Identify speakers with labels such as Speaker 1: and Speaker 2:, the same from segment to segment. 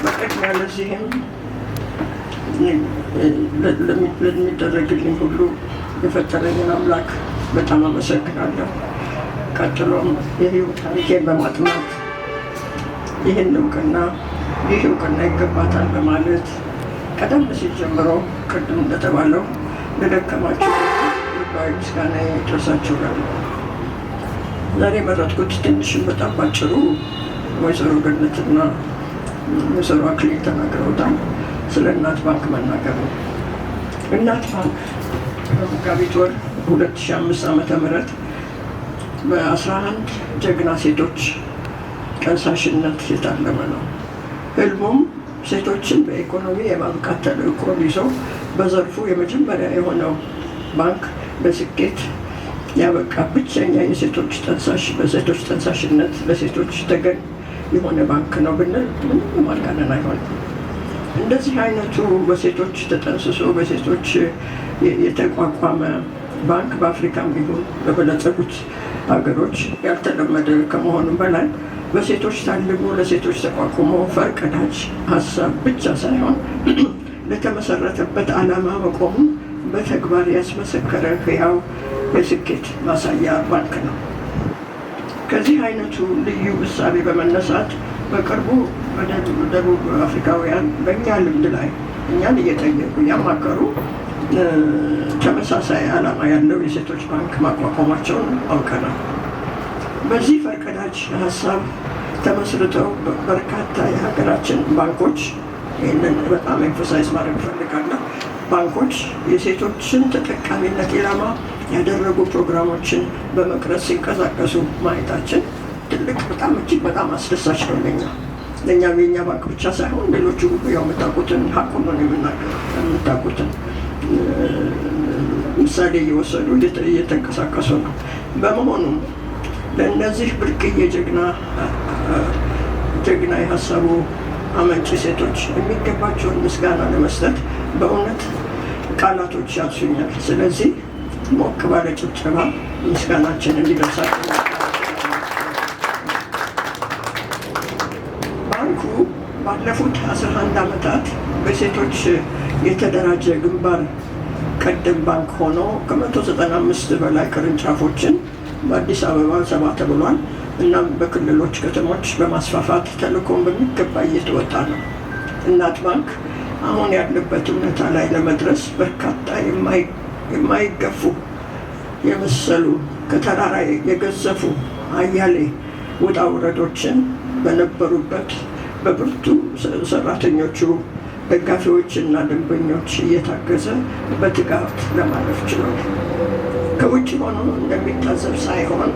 Speaker 1: በቅድሚያ ለዚህም ለሚደረግልኝ ሁሉ የፈጠረኝን አምላክ በጣም አመሰግናለሁ። ቀጥሎም የህይወት ታሪኬን በማጥናት ይህ እውቅና ይገባታል በማለት ቀደም ሲል ጀምሮ ቅድም እንደተባለው ለደከማችሁ ልባዊ ምስጋና ይድረሳችሁ እላለሁ። ዛሬ መረጥኩት ትንሽም በጣም ባጭሩ ወይዘሮ ገነትና ወይዘሮ አክሊል ተናግረውታል። ስለ እናት ባንክ መናገር ነው። እናት ባንክ በመጋቢት ወር 2005 ዓ.ም በ11 ጀግና ሴቶች ጠንሳሽነት የታለመ ነው። ህልሙም ሴቶችን በኢኮኖሚ የማብቃት ተልዕኮን ይዞ በዘርፉ የመጀመሪያ የሆነው ባንክ በስኬት ያበቃ ብቸኛ በሴቶች ጠንሳሽነት ለሴቶች ተገን የሆነ ባንክ ነው ብንል ምንም ማጋነን አይሆንም። እንደዚህ አይነቱ በሴቶች ተጠንስሶ በሴቶች የተቋቋመ ባንክ በአፍሪካም ቢሆን በበለጸጉት ሀገሮች ያልተለመደ ከመሆኑም በላይ በሴቶች ታልሞ ለሴቶች ተቋቁሞ ፈርቀዳጅ ሀሳብ ብቻ ሳይሆን ለተመሰረተበት ዓላማ መቆሙ በተግባር ያስመሰከረ ሕያው የስኬት ማሳያ ባንክ ነው። ከዚህ አይነቱ ልዩ እሳቤ በመነሳት በቅርቡ ደቡብ አፍሪካውያን በእኛ ልምድ ላይ እኛን እየጠየቁ እያማከሩ ተመሳሳይ ዓላማ ያለው የሴቶች ባንክ ማቋቋማቸውን አውቀናል። በዚህ ፈርቀዳጅ ሀሳብ ተመስርተው በርካታ የሀገራችን ባንኮች ይህንን በጣም ኤንፈሳይዝ ማድረግ እፈልጋለሁ። ባንኮች የሴቶችን ተጠቃሚነት ኢላማ ያደረጉ ፕሮግራሞችን በመቅረጽ ሲንቀሳቀሱ ማየታችን በጣም እጅግ በጣም አስደሳች ነው። ለእኛ የኛ ባንክ ብቻ ሳይሆን ሌሎቹ ያው የምታውቁትን ሀቁን ነው የምታውቁትን ምሳሌ እየወሰዱ እየተንቀሳቀሱ ነው። በመሆኑም ለእነዚህ ብርቅዬ ጀግና የሀሳቡ አመንጭ ሴቶች የሚገባቸውን ምስጋና ለመስጠት በእውነት ቃላቶች ያንሱኛል። ስለዚህ ሞቅ ባለ ጭብጨባ ምስጋናችን እንዲደርሳቸው። ባንኩ ባለፉት 11 ዓመታት በሴቶች የተደራጀ ግንባር ቀደም ባንክ ሆኖ ከ195 በላይ ቅርንጫፎችን በአዲስ አበባ 7 ተብሏል። እናም በክልሎች ከተሞች በማስፋፋት ተልዕኮውን በሚገባ እየተወጣ ነው። እናት ባንክ አሁን ያለበት እውነታ ላይ ለመድረስ በርካታ የማይገፉ የመሰሉ ከተራራ የገዘፉ አያሌ ውጣ ውረዶችን በነበሩበት በብርቱ ሰራተኞቹ፣ ደጋፊዎችና ደንበኞች እየታገዘ በትጋት ለማለፍ ችሏል። ከውጭ ሆኖ እንደሚታዘብ ሳይሆን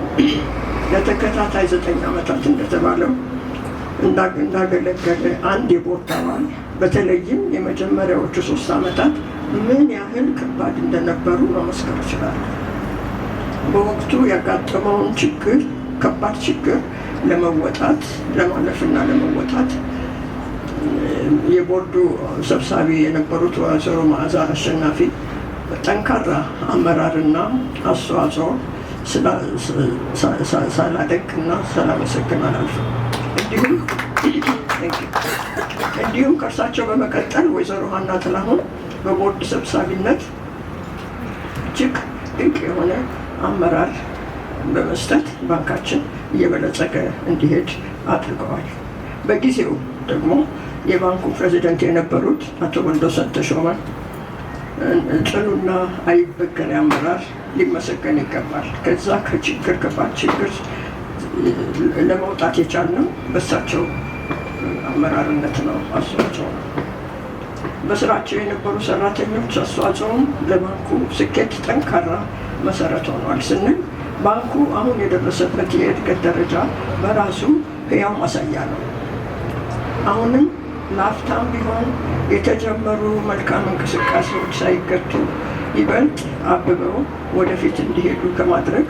Speaker 1: ለተከታታይ 9 ዓመታት እንደተባለው እንዳገለገለ አንድ የቦርድ አባል በተለይም የመጀመሪያዎቹ 3 ዓመታት ምን ያህል ከባድ እንደነበሩ መመስከር ይችላል። በወቅቱ ያጋጠመውን ከባድ ችግር ለማለፍና ለመወጣት የቦርዱ ሰብሳቢ የነበሩት ወይዘሮ መዓዛ አሸናፊ ጠንካራ አመራርና አስተዋጽኦ ሳላደንቅና ሳላመሰግን አላልፍም። እንዲሁም ከእርሳቸው በመቀጠል ወይዘሮ ሀና ጥላሁን በቦርድ ሰብሳቢነት እጅግ ድንቅ የሆነ አመራር በመስጠት ባንካችን እየበለጸገ እንዲሄድ አድርገዋል። በጊዜው ደግሞ የባንኩ ፕሬዚደንት የነበሩት አቶ ወንዶሰን ተሾመ ጽኑና አይበገሬ አመራር ሊመሰገን ይገባል። ከዛ ከባድ ችግር ለመውጣት የቻልነው በእሳቸው አመራርነት ነው፣ አስተዋጽኦ ነው። በስራቸው የነበሩ ሰራተኞች አስተዋጽኦም ለባንኩ ስኬት ጠንካራ መሰረት ሆኗል ስንል ባንኩ አሁን የደረሰበት የእድገት ደረጃ በራሱ ሕያው ማሳያ ነው። አሁንም ለአፍታም ቢሆን የተጀመሩ መልካም እንቅስቃሴዎች ሳይገቱ ይበልጥ አብበው ወደፊት እንዲሄዱ ከማድረግ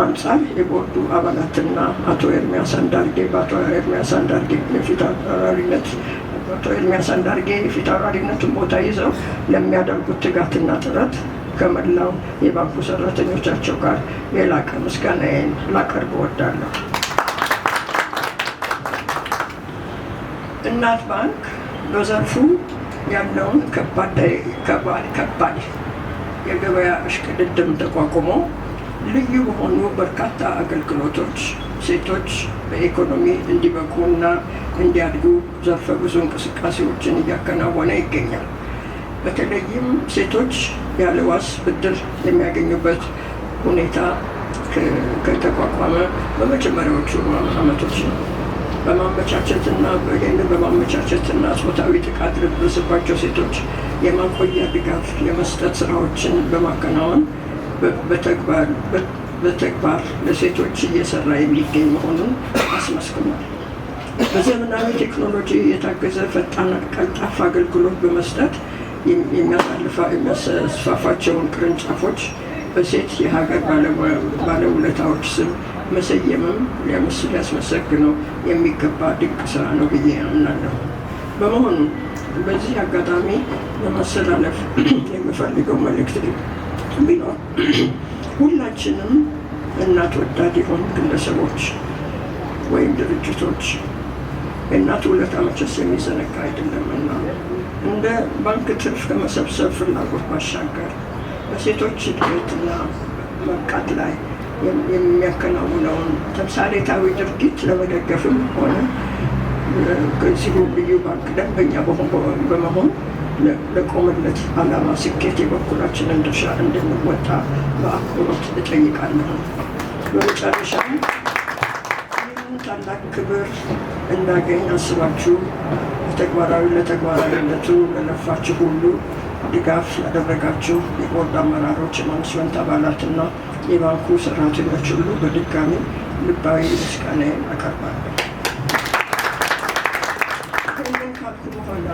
Speaker 1: አንጻር የቦርዱ አባላትና አቶ ኤርሚያስ አንዳርጌ የፊት አውራሪነቱን ቦታ ይዘው ለሚያደርጉት ትጋትና ጥረት ከመላው የባንኩ ሰራተኞቻቸው ጋር የላቀ ምስጋናዬን ላቀርብ እወዳለሁ። እናት ባንክ በዘርፉ ያለውን ከባድ የገበያ እሽቅድድም ተቋቁሞ ልዩ በሆኑ በርካታ አገልግሎቶች ሴቶች በኢኮኖሚ እንዲበቁና እንዲያድጉ ዘርፈ ብዙ እንቅስቃሴዎችን እያከናወነ ይገኛል። በተለይም ሴቶች ያለ ዋስ ብድር የሚያገኙበት ሁኔታ ከተቋቋመ በመጀመሪያዎቹ ዓመቶች ነው። በማመቻቸትና ጾታዊ ጥቃት ለደረሰባቸው ሴቶች የማቆያ ድጋፍ የመስጠት ስራዎችን በማከናወን በተግባር ለሴቶች እየሰራ የሚገኝ መሆኑን አስመስክሯል። በዘመናዊ ቴክኖሎጂ የታገዘ ፈጣን ቀልጣፋ አገልግሎት በመስጠት የሚያስፋፋቸውን ቅርንጫፎች በሴት የሀገር ባለውለታዎች ስም መሰየምም ሊያስመሰግነው የሚገባ ድንቅ ስራ ነው ብዬ አምናለሁ። በመሆኑ በዚህ አጋጣሚ ለማስተላለፍ የምፈልገው መልእክት ቢኖር ሁላችንም እናት ወዳድ የሆኑ ግለሰቦች ወይም ድርጅቶች የእናት ውለታ መቼስ የሚዘነጋ አይደለምና እንደ ባንክ ትርፍ ከመሰብሰብ ፍላጎት ባሻገር በሴቶች እድገትና መብቃት ላይ የሚያከናውነውን ተምሳሌታዊ ድርጊት ለመደገፍም ሆነ ከዚሁ ልዩ ባንክ ደንበኛ በመሆን ለቆመለት ዓላማ ስኬት የበኩላችንን ድርሻ እንድንወጣ በአክብሮት እጠይቃለሁ። በመጨረሻም ይህን ታላቅ ክብር እንዳገኝ አስባችሁ ለተግባራዊነቱ ለለፋችሁ ሁሉ ድጋፍ ያደረጋችሁ የቦርድ አመራሮች፣ የማኔጅመንት አባላትና የባንኩ ሰራተኞች ሁሉ በድጋሚ ልባዊ ምስጋናዬን አቀርባለሁ። ይህንን ካልኩ በኋላ